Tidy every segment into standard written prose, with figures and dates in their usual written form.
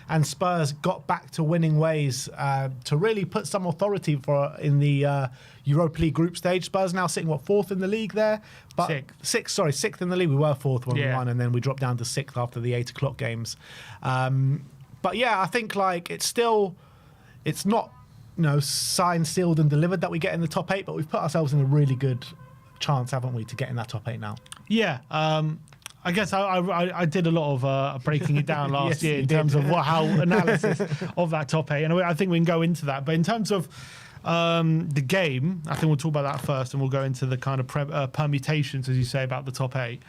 and Spurs got back to winning ways to really put some authority in the Europa League group stage. Spurs now sitting, fourth in the league there? But sixth in the league. We were fourth when we won, and then we dropped down to sixth after the 8 o'clock games. But yeah, I think it's not signed, sealed and delivered that we get in the top 8, but we've put ourselves in a really good chance, haven't we, to get in that top 8 now? Yeah. I guess I did a lot of breaking it down last year in terms of how analysis of that top 8, and I think we can go into that. But in terms of the game, I think we'll talk about that first, and we'll go into the kind of permutations, as you say, about the top 8.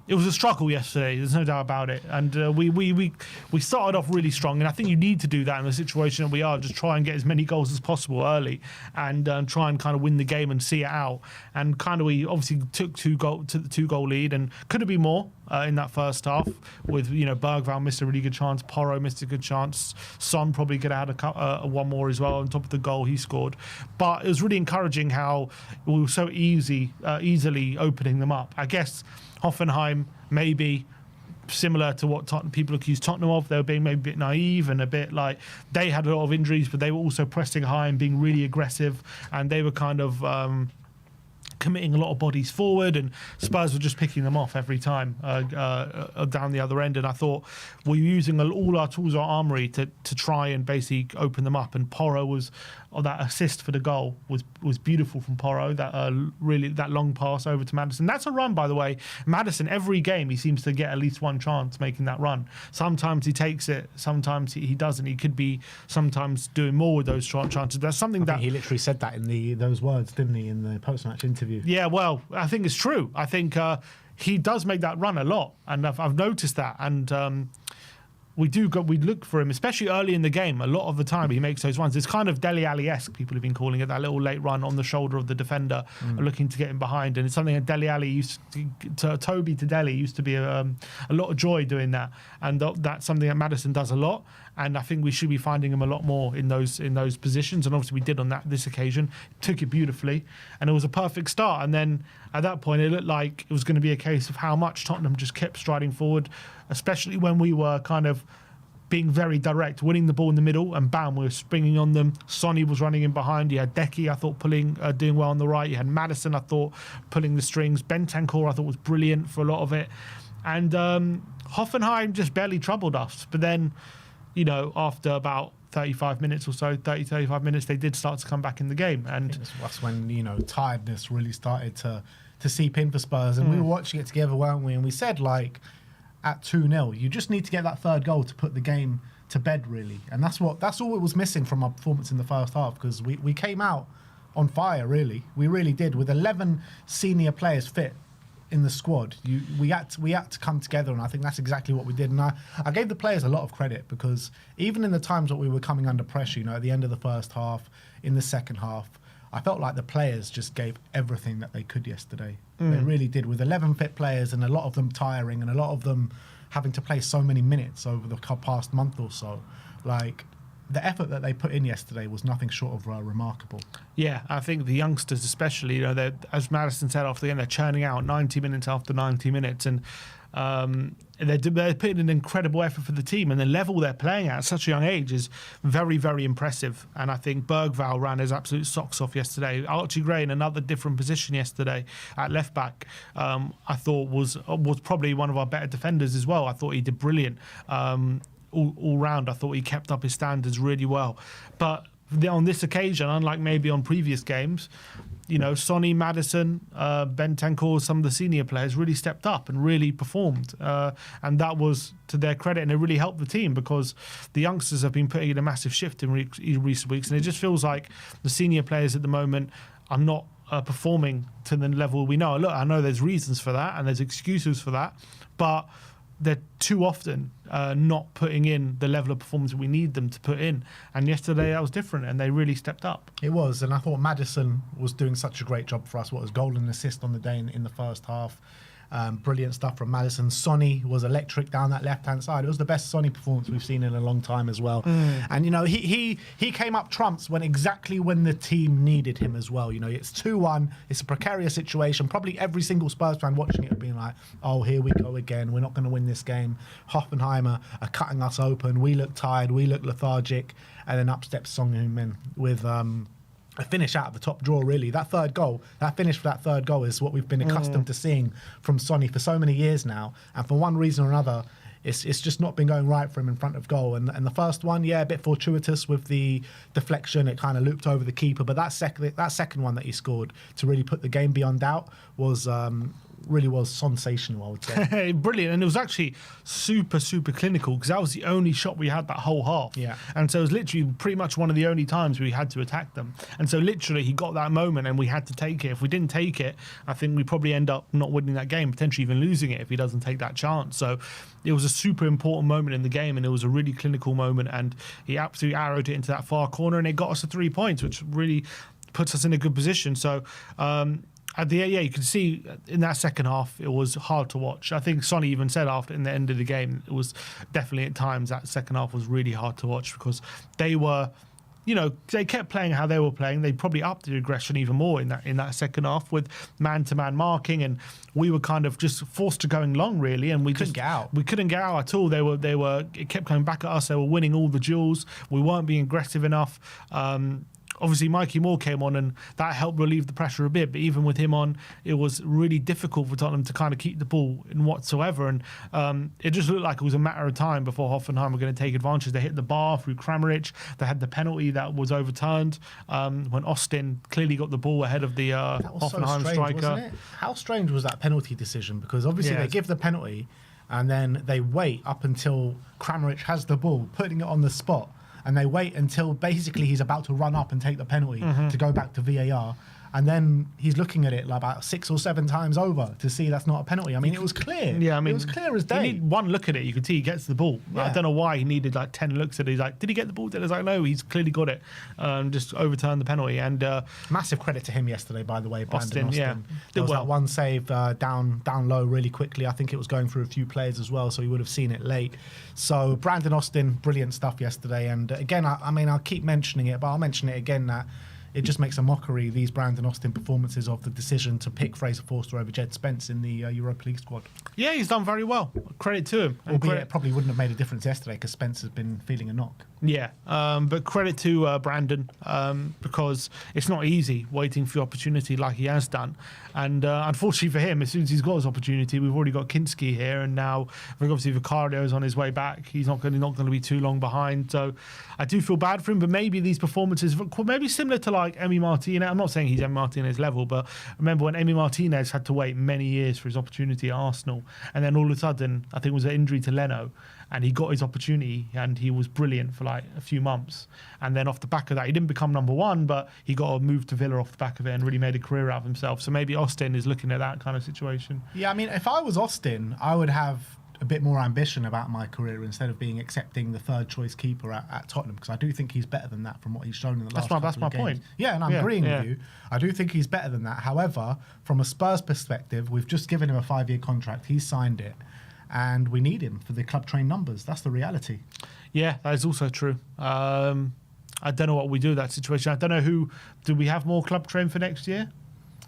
It was a struggle yesterday. There's no doubt about it, and we started off really strong, and I think you need to do that in the situation that we are. Just try and get as many goals as possible early, and try and kind of win the game and see it out. And kind of we obviously took the 2-goal lead, and could have been more in that first half. With Bergvall missed a really good chance, Porro missed a good chance, Son probably could have had one more as well on top of the goal he scored. But it was really encouraging how we were so easily opening them up. I guess Hoffenheim maybe similar to what people accused Tottenham of. They were being maybe a bit naive and a bit like they had a lot of injuries, but they were also pressing high and being really aggressive, and they were kind of committing a lot of bodies forward, and Spurs were just picking them off every time down the other end. And I thought we were using all our tools, our armoury, to try and basically open them up. And Porro that assist for the goal was beautiful from Porro. That long pass over to Maddison. That's a run, by the way. Maddison, every game he seems to get at least one chance making that run. Sometimes he takes it, sometimes he doesn't. He could be sometimes doing more with those chances. That's something that he literally said that in those words, didn't he, in the post-match interview? Yeah, well, I think it's true. I think he does make that run a lot, and I've noticed that. And we look for him, especially early in the game. A lot of the time he makes those runs. It's kind of Dele Alli-esque, people have been calling it, that little late run on the shoulder of the defender, looking to get him behind. And it's something that Dele Alli Toby to Dele used to be a lot of joy doing that. And that's something that Maddison does a lot. And I think we should be finding him a lot more in those positions. And obviously we did on this occasion. Took it beautifully, and it was a perfect start. And then at that point it looked like it was going to be a case of how much Tottenham just kept striding forward, especially when we were kind of being very direct, winning the ball in the middle, and bam, we were springing on them. Sonny was running in behind. You had Decky, I thought, doing well on the right. You had Maddison, I thought, pulling the strings. Bentancur, I thought, was brilliant for a lot of it. And Hoffenheim just barely troubled us. But then, after about 35 minutes or so, 35 minutes, they did start to come back in the game. And that's when, tiredness really started to seep in for Spurs. And we were watching it together, weren't we? And we said, at 2-0, you just need to get that third goal to put the game to bed, really. And that's all it was missing from our performance in the first half, because we came out on fire, really. We really did. With 11 senior players fit in the squad, we had to come together, and I think that's exactly what we did. And I gave the players a lot of credit, because even in the times that we were coming under pressure, at the end of the first half, in the second half, I felt like the players just gave everything that they could yesterday. They really did, with 11 fit players, and a lot of them tiring, and a lot of them having to play so many minutes over the past month or so. The effort that they put in yesterday was nothing short of remarkable. Yeah, I think the youngsters especially, as Maddison said after the game, they're churning out 90 minutes after 90 minutes, and they're putting an incredible effort for the team, and the level they're playing at such a young age is very, very impressive. And I think Bergvall ran his absolute socks off yesterday. Archie Gray in another different position yesterday at left back, I thought was probably one of our better defenders as well. I thought he did brilliant. All round, I thought he kept up his standards really well. But on this occasion, unlike maybe on previous games, Sonny, Maddison, Bentancur, some of the senior players really stepped up and really performed. And that was to their credit, and it really helped the team, because the youngsters have been putting in a massive shift in recent weeks. And it just feels like the senior players at the moment are not performing to the level we know. Look, I know there's reasons for that and there's excuses for that, but they're too often not putting in the level of performance that we need them to put in. And yesterday that was different, and they really stepped up. It was, and I thought Maddison was doing such a great job for us. What was goal and assist on the day in the first half. Brilliant stuff from Maddison. Sonny was electric down that left-hand side. It was the best Sonny performance we've seen in a long time as well. And, you know, he came up trumps exactly when the team needed him as well. You know, it's 2-1. It's a precarious situation. Probably every single Spurs fan watching it being like, oh, here we go again. We're not going to win this game. Hoffenheim are cutting us open. We look tired. We look lethargic. And then up steps Son Heung-min with... a finish out of the top drawer, really. That finish for that third goal is what we've been accustomed to seeing from Sonny for so many years now. And for one reason or another, it's just not been going right for him in front of goal. And the first one, yeah, a bit fortuitous with the deflection. It kind of looped over the keeper. But that second one that he scored to really put the game beyond doubt was... really was sensational, I would say. Brilliant. And it was actually super, super clinical because that was the only shot we had that whole half. Yeah. And so it was literally pretty much one of the only times we had to attack them. And so literally he got that moment and we had to take it. If we didn't take it, I think we probably end up not winning that game, potentially even losing it if he doesn't take that chance. So it was a super important moment in the game and it was a really clinical moment and he absolutely arrowed it into that far corner and it got us to 3 points, which really puts us in a good position. So, you could see in that second half it was hard to watch. I think Sonny even said after in the end of the game it was definitely at times that second half was really hard to watch because they were, you know, they kept playing how they were playing. They probably upped the aggression even more in that second half with man-to-man marking, and we were kind of just forced to going long really, and we couldn't get out. We couldn't get out at all. It kept coming back at us. They were winning all the duels. We weren't being aggressive enough. Obviously, Mikey Moore came on and that helped relieve the pressure a bit. But even with him on, it was really difficult for Tottenham to kind of keep the ball in whatsoever. And it just looked like it was a matter of time before Hoffenheim were going to take advantage. They hit the bar through Kramaric. They had the penalty that was overturned when Austin clearly got the ball ahead of the Hoffenheim striker. Wasn't it? How strange was that penalty decision? Because obviously they give the penalty and then they wait up until Kramaric has the ball, putting it on the spot. And they wait until basically he's about to run up and take the penalty to go back to VAR. And then he's looking at it like about 6 or 7 times over to see that's not a penalty. I mean, it was clear. Yeah, I mean, it was clear as day. You need one look at it. You could see he gets the ball. Yeah. I don't know why he needed like 10 looks at it. He's like, did he get the ball? He's like, no, he's clearly got it. Just overturned the penalty. And massive credit to him yesterday, by the way, Brandon Austin. Yeah. There was that one save down low really quickly. I think it was going through a few players as well, so he would have seen it late. So Brandon Austin, brilliant stuff yesterday. And again, I mean, I'll keep mentioning it, but I'll mention it again that it just makes a mockery, these Brandon Austin performances, of the decision to pick Fraser Forster over Jed Spence in the Europa League squad. Yeah, he's done very well. Credit to him. Albeit it probably wouldn't have made a difference yesterday because Spence has been feeling a knock. Yeah, but credit to Brandon because it's not easy waiting for your opportunity like he has done. And unfortunately for him, as soon as he's got his opportunity, we've already got Kinski here, and now obviously Vicario is on his way back. He's not going to be too long behind. So I do feel bad for him, but maybe these performances, maybe similar to like Emi Martinez. I'm not saying he's Emi Martinez level, but remember when Emi Martinez had to wait many years for his opportunity at Arsenal, and then all of a sudden, I think it was an injury to Leno, and he got his opportunity and he was brilliant for like a few months. And then off the back of that, he didn't become number one, but he got a move to Villa off the back of it and really made a career out of himself. So maybe Austin is looking at that kind of situation. Yeah, I mean, if I was Austin, I would have a bit more ambition about my career instead of being accepting the third choice keeper at Tottenham, because I do think he's better than that from what he's shown in the last couple of games. That's my point. Yeah, and I'm agreeing with you. I do think he's better than that. However, from a Spurs perspective, we've just given him a 5-year contract. He's signed it. And we need him for the club train numbers. That's the reality. Yeah, that is also true. I don't know what we do in that situation. I don't know do we have more club train for next year?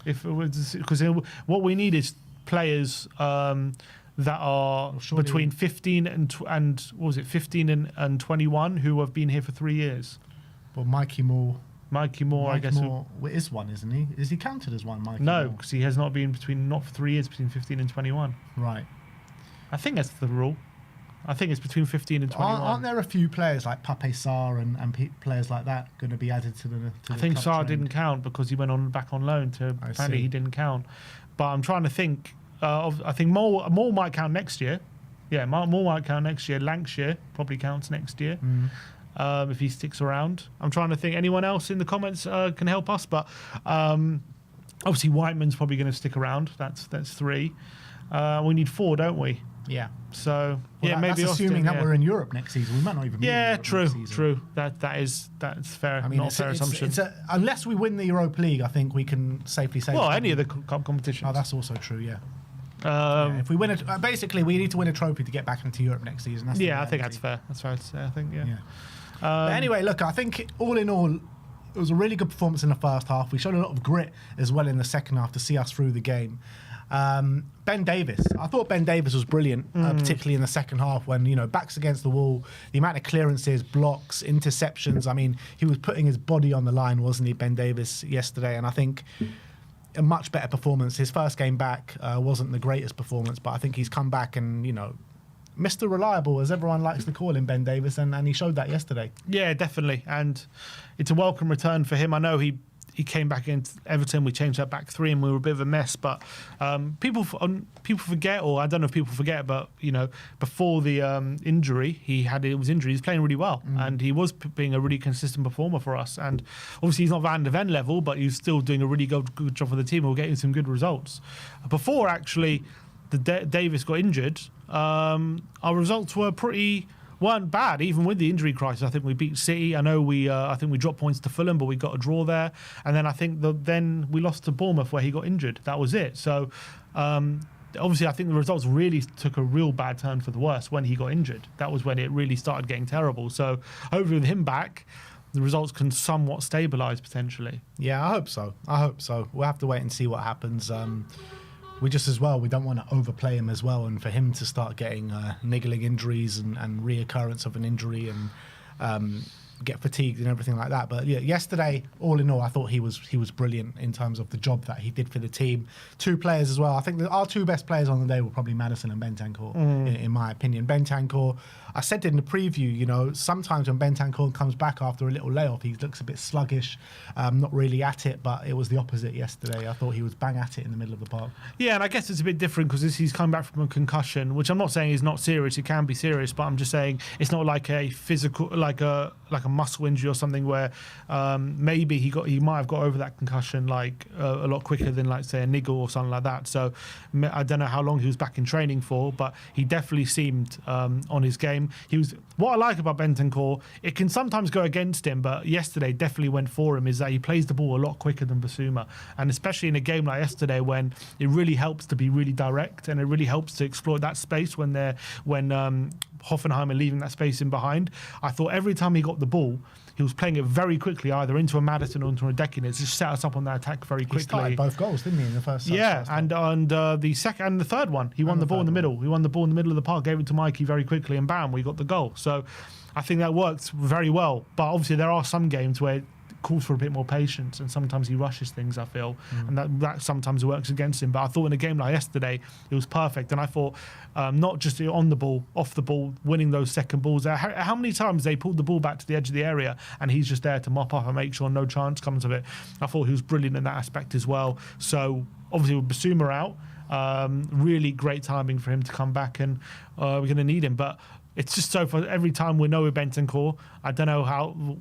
Because what we need is players that are between 15 and what was it, 15 and 21 who have been here for 3 years. Well, Mikey Moore, I guess. Moore is one, isn't he? Is he counted as one, Mikey? No, because he has not been not for 3 years, between 15 and 21. Right. I think that's the rule. I think it's between 15 and 21. Aren't there a few players like Pape Sarr and players like that going to be added to the I think Sarr didn't count because he went back on loan apparently he didn't count. But I'm trying to think. I think Moore might count next year. Yeah, Moore might count next year. Lancashire probably counts next year if he sticks around. I'm trying to think. Anyone else in the comments can help us? But obviously Whiteman's probably going to stick around. That's 3. We need 4, don't we? Yeah. So maybe that's assuming that we're in Europe next season. We might not even be in Europe next season. True. That's fair. I mean, not a fair assumption. Unless we win the Europa League, I think we can safely say. Well, any of the cup competitions. Oh, that's also true. Yeah. If we win basically, we need to win a trophy to get back into Europe next season. That's I think that's fair. That's fair to say. I think, But anyway, look, I think all in all, it was a really good performance in the first half. We showed a lot of grit as well in the second half to see us through the game. Ben Davis. I thought Ben Davis was brilliant, particularly in the second half when, backs against the wall, the amount of clearances, blocks, interceptions. I mean, he was putting his body on the line, wasn't he, Ben Davis, yesterday? And I think a much better performance. His first game back wasn't the greatest performance, but I think he's come back and, Mr. Reliable, as everyone likes to call him, Ben Davis, and he showed that yesterday. Yeah, definitely. And it's a welcome return for him. I know he came back into Everton. We changed that back three and we were a bit of a mess. But people forget, or I don't know if people forget, but, before the injury, it was injury. He's playing really well. And he was being a really consistent performer for us. And obviously he's not Van de Ven level, but he's still doing a really good job for the team. We're getting some good results. Before, actually, Davis got injured, our results weren't bad, even with the injury crisis. I think we beat City. I know I think we dropped points to Fulham, but we got a draw there. And then I think then we lost to Bournemouth where he got injured. That was it. So obviously I think the results really took a real bad turn for the worse when he got injured. That was when it really started getting terrible. So hopefully with him back, the results can somewhat stabilise potentially. Yeah, I hope so. We'll have to wait and see what happens. We don't want to overplay him as well, and for him to start getting niggling injuries and reoccurrence of an injury and get fatigued and everything like that. But yeah, yesterday, all in all, I thought he was brilliant in terms of the job that he did for the team. Two players as well. I think that our two best players on the day were probably Maddison and Bentancur, in my opinion. Bentancur, I said it in the preview, sometimes when Bentancur comes back after a little layoff, he looks a bit sluggish, not really at it, but it was the opposite yesterday. I thought he was bang at it in the middle of the park. Yeah, and I guess it's a bit different because he's come back from a concussion, which I'm not saying is not serious. It can be serious, but I'm just saying it's not like a physical, like a muscle injury or something where maybe he might have got over that concussion a lot quicker than say a niggle or something like that. So I don't know how long he was back in training for, but he definitely seemed on his game. What I like about Bentancur, it can sometimes go against him, but yesterday definitely went for him, is that he plays the ball a lot quicker than Basuma, and especially in a game like yesterday when it really helps to be really direct and it really helps to exploit that space when Hoffenheim are leaving that space in behind. I thought every time he got the ball, he was playing it very quickly, either into a Maddison or into a Dekin. It just set us up on that attack very quickly. He started both goals, didn't he, in the first? And the second and the third one, he won the ball in the middle. He won the ball in the middle of the park, gave it to Mikey very quickly, and bam, we got the goal. So I think that works very well. But obviously there are some games where calls for a bit more patience, and sometimes he rushes things, I feel, and that sometimes works against him. But I thought in a game like yesterday, it was perfect, and I thought not just on the ball, off the ball, winning those second balls. How many times they pulled the ball back to the edge of the area, and he's just there to mop up and make sure no chance comes of it. I thought he was brilliant in that aspect as well. So obviously with Basuma out, really great timing for him to come back, and we're going to need him. But it's just so for every time we know with Bentancur, I don't know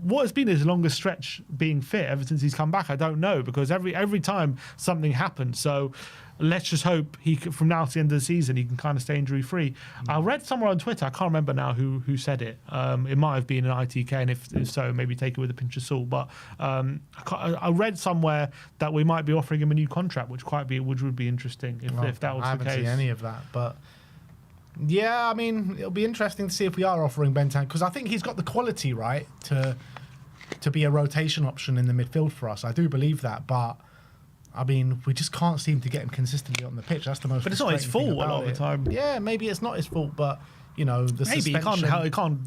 what has been his longest stretch being fit ever since he's come back. I don't know, because every time something happens. So let's just hope from now to the end of the season, he can kind of stay injury free. I read somewhere on Twitter, I can't remember now who said it. It might have been an ITK, and if so, maybe take it with a pinch of salt. But I read somewhere that we might be offering him a new contract, which would be interesting if that was the case. I haven't seen any of that, but. Yeah, I mean, it'll be interesting to see if we are offering Bentancur, because I think he's got the quality, right, to be a rotation option in the midfield for us. I do believe that, but I mean, we just can't seem to get him consistently on the pitch. That's the most. But it's not his fault a lot of the time. Yeah, maybe it's not his fault, but the suspension.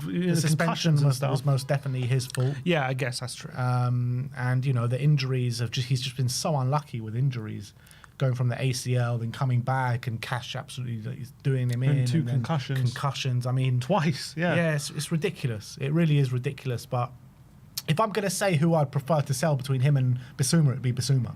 The suspension was most definitely his fault. Yeah, I guess that's true. And the injuries he's just been so unlucky with injuries. Going from the ACL, then coming back, and Cash absolutely doing him in. And two concussions. I mean, twice. Yeah. Yeah, it's ridiculous. It really is ridiculous. But if I'm going to say who I'd prefer to sell between him and Basuma, it'd be Basuma.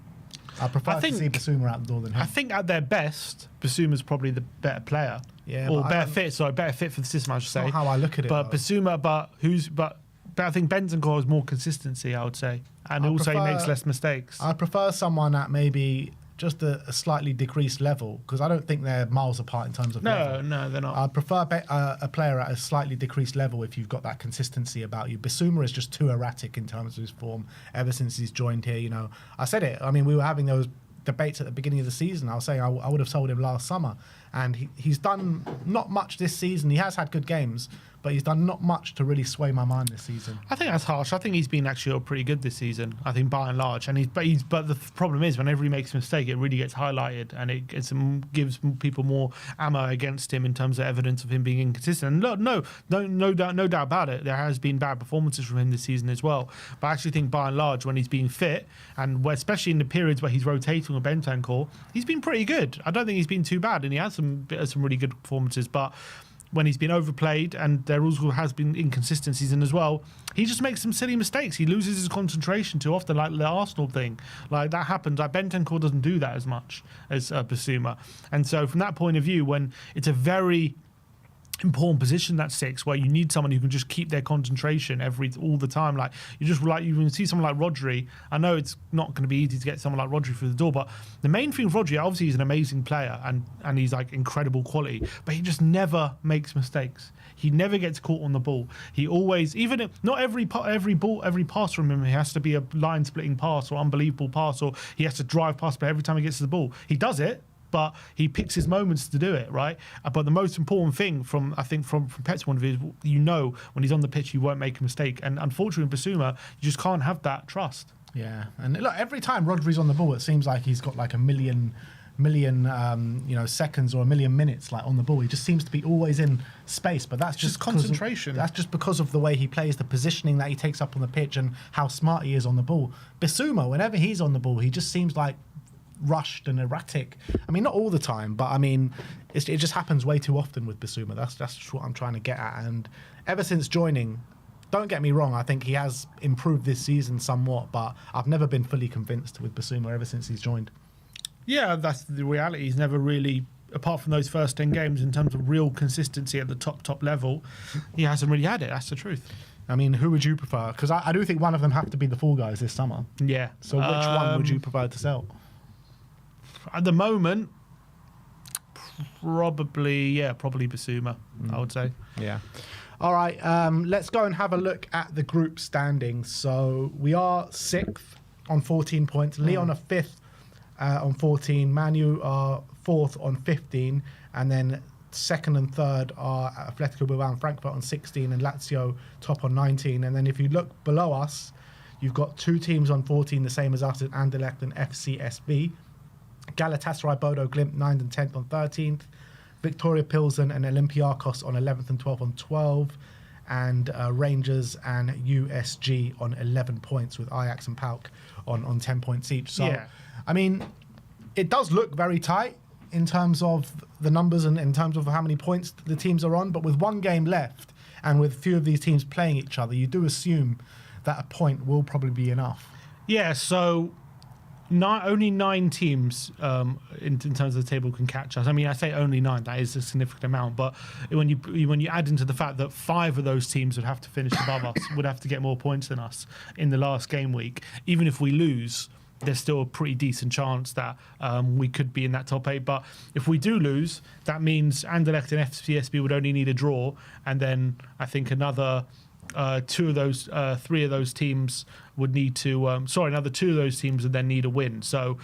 I prefer to see Basuma out the door than him. I think at their best, Basuma's probably the better player. Yeah, or better fit for the system, I should say. Not how I look at it. But Basuma, but I think Bentancur has more consistency, I would say, and also he makes less mistakes. I prefer someone at maybe just a slightly decreased level, because I don't think they're miles apart in terms of level. No, they're not. I'd prefer a player at a slightly decreased level if you've got that consistency about you. Basuma is just too erratic in terms of his form ever since he's joined here. I said it. I mean, we were having those debates at the beginning of the season. I was saying I would have sold him last summer, and he's done not much this season. He has had good games, but he's done not much to really sway my mind this season. I think that's harsh. I think he's been actually pretty good this season. I think by and large, and but the problem is whenever he makes a mistake, it really gets highlighted, and it gives people more ammo against him in terms of evidence of him being inconsistent. And no doubt about it. There has been bad performances from him this season as well. But I actually think by and large, when he's being fit, and especially in the periods where he's rotating with Bentancur, he's been pretty good. I don't think he's been too bad, and he has some really good performances, but when he's been overplayed and there also has been inconsistencies in as well, he just makes some silly mistakes. He loses his concentration too often, like the Arsenal thing. Like that happens. Like Bentancur doesn't do that as much as Bissouma. And so from that point of view, when it's a very important position, that 6, where you need someone who can just keep their concentration all the time. Like you can see someone like Rodri. I know it's not going to be easy to get someone like Rodri through the door, but the main thing with Rodri, obviously he's an amazing player and he's like incredible quality, but he just never makes mistakes. He never gets caught on the ball. He always, even if not every pass from him, he has to be a line splitting pass or unbelievable pass, or he has to drive past, but every time he gets to the ball, he does it. But he picks his moments to do it, right? But the most important thing from Pep's point of view is, when he's on the pitch, he won't make a mistake. And unfortunately, with Bissouma, you just can't have that trust. Yeah, and look, every time Rodri's on the ball, it seems like he's got like a million seconds or a million minutes like on the ball. He just seems to be always in space, but that's just concentration. That's just because of the way he plays, the positioning that he takes up on the pitch, and how smart he is on the ball. Bissouma, whenever he's on the ball, he just seems like rushed and erratic. I mean, not all the time, but I mean, it just happens way too often with Bissouma. That's what I'm trying to get at. And ever since joining, don't get me wrong, I think he has improved this season somewhat, but I've never been fully convinced with Bissouma ever since he's joined. Yeah, that's the reality. He's never really, apart from those first 10 games, in terms of real consistency at the top level, he hasn't really had it. That's the truth. I mean, who would you prefer? Because I do think one of them have to be the Fall Guys this summer. Yeah. So which one would you prefer to sell? At the moment, probably Bissouma, I would say. Yeah. All right, let's go and have a look at the group standings. So we are 6th on 14 points. Lyon are 5th on 14. Man U are 4th on 15. And then 2nd and 3rd are Atletico Bilbao and Frankfurt on 16, and Lazio top on 19. And then if you look below us, you've got 2 teams on 14, the same as us, Anderlecht and FCSB. Galatasaray, Bodo Glimt 9th and 10th on 13th. Victoria Pilsen and Olympiacos on 11th and 12th on 12. And Rangers and USG on 11 points, with Ajax and PAOK on 10 points each. So, yeah. I mean, it does look very tight in terms of the numbers and in terms of how many points the teams are on. But with one game left and with a few of these teams playing each other, you do assume that a point will probably be enough. Yeah, so only 9 teams in terms of the table can catch us. I mean, I say only 9, that is a significant amount, but when you add into the fact that 5 of those teams would have to finish above us, would have to get more points than us in the last game week, even if we lose, there's still a pretty decent chance that we could be in that top 8. But if we do lose, that means Anderlecht and FCSB would only need a draw, and then I think another 3 of those teams would need to another 2 of those teams would then need a win. So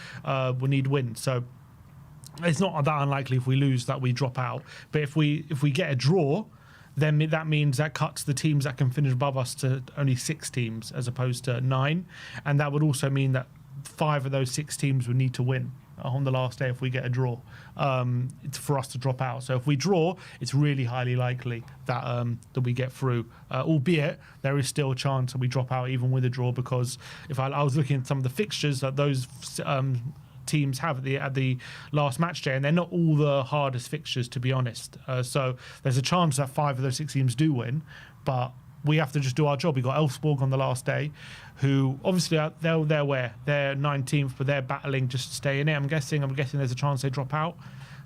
we need wins. So it's not that unlikely if we lose that we drop out. But if we get a draw, then that means that cuts the teams that can finish above us to only 6 teams as opposed to 9, and that would also mean that 5 of those 6 teams would need to win on the last day if we get a draw for us to drop out. So if we draw, it's really highly likely that we get through, albeit there is still a chance that we drop out even with a draw, because if I was looking at some of the fixtures that those teams have at the last match day, and they're not all the hardest fixtures, to be honest. So there's a chance that 5 of those 6 teams do win, but we have to just do our job. We got Elfsborg on the last day, who obviously they're 19th, but they're battling just to stay in it. I'm guessing there's a chance they drop out.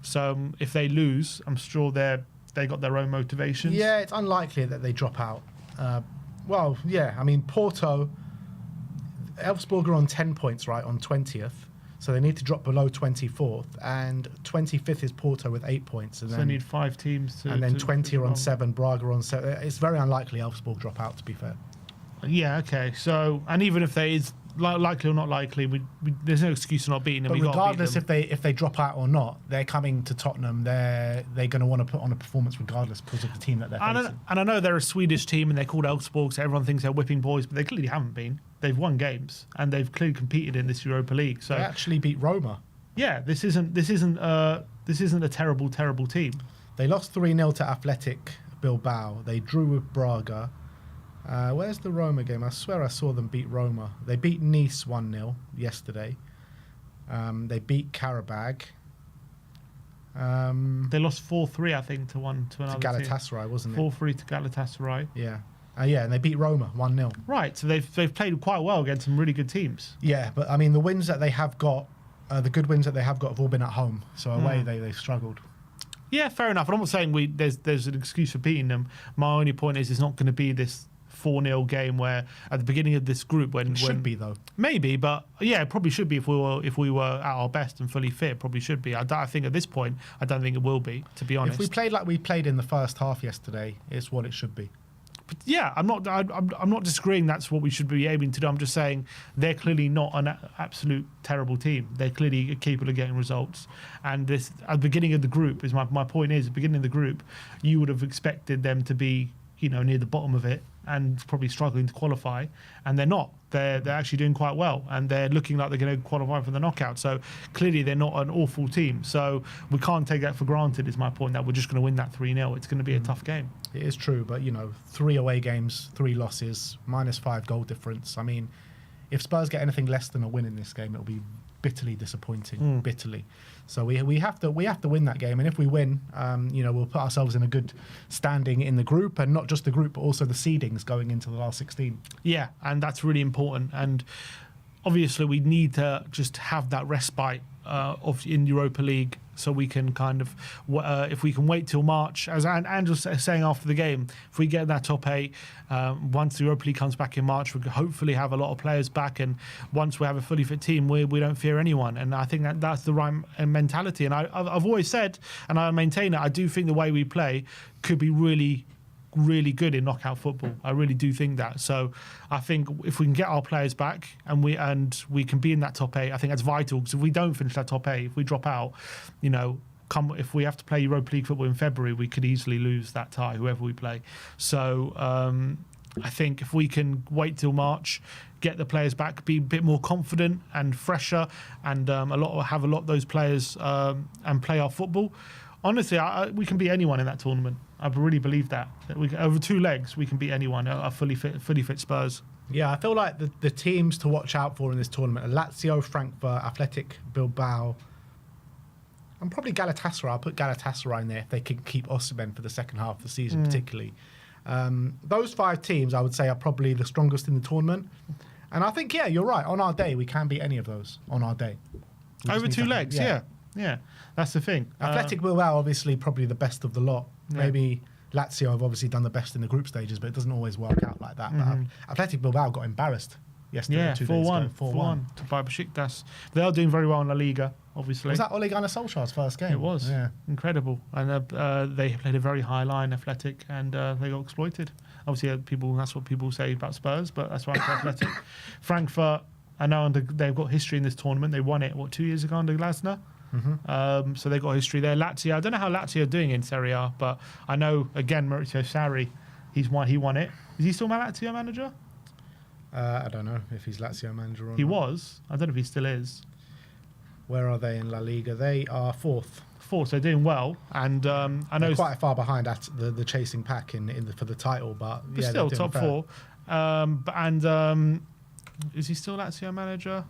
So if they lose, I'm sure they got their own motivations. Yeah, it's unlikely that they drop out. Well, yeah, I mean, Elfsborg are on 10 points, right, on 20th. So they need to drop below 24th, and 25th is Porto with 8 points. And so then, they need 5 teams. And then 20 are on 7, Braga on 7. It's very unlikely Elfsborg drop out, to be fair. Yeah, okay. So, and even if there is likely or not likely, there's no excuse for not beating them. But We gotta beat regardless them. if they drop out or not, they're coming to Tottenham. They're going to want to put on a performance regardless because of the team that they're facing. And I know they're a Swedish team and they're called Elfsborg, so everyone thinks they're whipping boys, but they clearly haven't been. They've won games and they've clearly competed in this Europa League. So They actually beat Roma. yeah, this isn't a terrible team. They lost 3-0 to Athletic Bilbao. They drew with Braga. Where's the Roma game? I swear I saw them beat Roma. They beat Nice 1-0 yesterday. They beat Karabag. They lost 4-3, I think, to another To Galatasaray, wasn't it? 4-3 to Galatasaray. Yeah. Yeah, and they beat Roma 1-0. Right, so they've played quite well against some really good teams. Yeah, but I mean, the wins that they have got, the good wins that they have got have all been at home. So away, they've struggled. Yeah, fair enough. And I'm not saying there's an excuse for beating them. My only point is it's not going to be this 4-0 game where at the beginning of this group when Should be though. Maybe, but yeah, it probably should be if we were at our best and fully fit. Probably should be. I think at this point, I don't think it will be. To be honest, If we played like we played in the first half yesterday, it's what it should be. But yeah, I'm not disagreeing. That's what we should be aiming to do. I'm just saying they're clearly not an absolute terrible team. They're clearly capable of getting results. And this at the beginning of the group is my point is at the beginning of the group, you would have expected them to be near the bottom of it and probably struggling to qualify, and they're not. They're actually doing quite well, and they're looking like they're going to qualify for the knockout. So clearly they're not an awful team. So we can't take that for granted. Is my point that we're just going to win that 3-0. It's going to be a tough game. It is true, but 3 away games, 3 losses, -5 goal difference. I mean, if Spurs get anything less than a win in this game, it'll be bitterly disappointing. Bitterly. So we have to win that game, and if we win, we'll put ourselves in a good standing in the group, and not just the group, but also the seedings going into the last 16. Yeah, and that's really important. And obviously, we need to just have that respite in Europa League, so we can kind of, if we can wait till March, as Andrew was saying after the game, if we get that top 8, once the Europa League comes back in March, we could hopefully have a lot of players back, and once we have a fully fit team, we don't fear anyone. And I think that's the right mentality. And I've always said, and I maintain it, I do think the way we play could be really good in knockout football. I really do think that. So I think if we can get our players back and we can be in that top 8, I think that's vital, because if we don't finish that top 8, if we drop out, if we have to play Europa League football in February, we could easily lose that tie, whoever we play. So I think if we can wait till March, get the players back, be a bit more confident and fresher, and have a lot of those players and play our football. Honestly, we can beat anyone in that tournament. I really believe that over 2 legs we can beat anyone. A fully fit Spurs. Yeah, I feel like the teams to watch out for in this tournament are Lazio, Frankfurt, Athletic Bilbao, and probably Galatasaray. I'll put Galatasaray in there if they can keep Osimhen for the second half of the season, particularly. Those 5 teams, I would say, are probably the strongest in the tournament. And I think, yeah, you're right. On our day, we can beat any of those on our day. Over 2 legs, yeah. That's the thing. Athletic Bilbao, obviously, probably the best of the lot. Yeah. Maybe Lazio have obviously done the best in the group stages, but it doesn't always work out like that. But Athletic Bilbao got embarrassed yesterday. 4-1 by Besiktas. They are doing very well in La Liga, obviously. Was that Ole Gunnar Solskjaer's first game? It was. Yeah. Incredible. And they played a very high line, Athletic, and they got exploited. Obviously, that's what people say about Spurs, but that's why I'm Athletic. Frankfurt, I know they've got history in this tournament. They won it, 2 years ago under Glasner? So they got history there. Lazio, I don't know how Lazio are doing in Serie A, but I know, again, Maurizio Sarri, he won it. Is he still my Lazio manager? I don't know if he's Lazio manager or not. He was. I don't know if he still is. Where are they in La Liga? They are 4th. So they're doing well, and I know they're quite far behind at the chasing pack for the title, but yeah, still top 4. Is he still Lazio manager?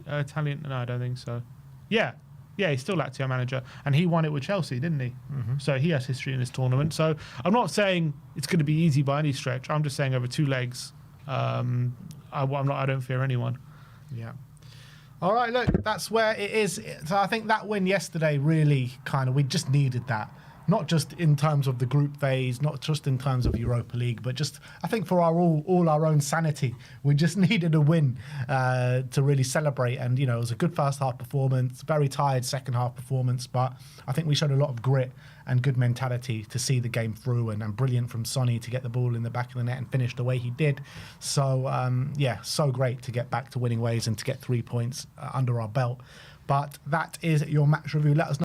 Italian? No, I don't think so. Yeah, he's still Lazio manager, and he won it with Chelsea, didn't he? So he has history in this tournament. So I'm not saying it's going to be easy by any stretch. I'm just saying over 2 legs, I don't fear anyone. Yeah. All right, look, that's where it is. So I think that win yesterday really we just needed that. not just in terms of the group phase, not just in terms of Europa League, but just I think for all our own sanity, we just needed a win to really celebrate. And it was a good first half performance, very tired second half performance, but I think we showed a lot of grit and good mentality to see the game through, and brilliant from Sonny to get the ball in the back of the net and finish the way he did. So so great to get back to winning ways and to get 3 points under our belt. But that is your match review. Let us know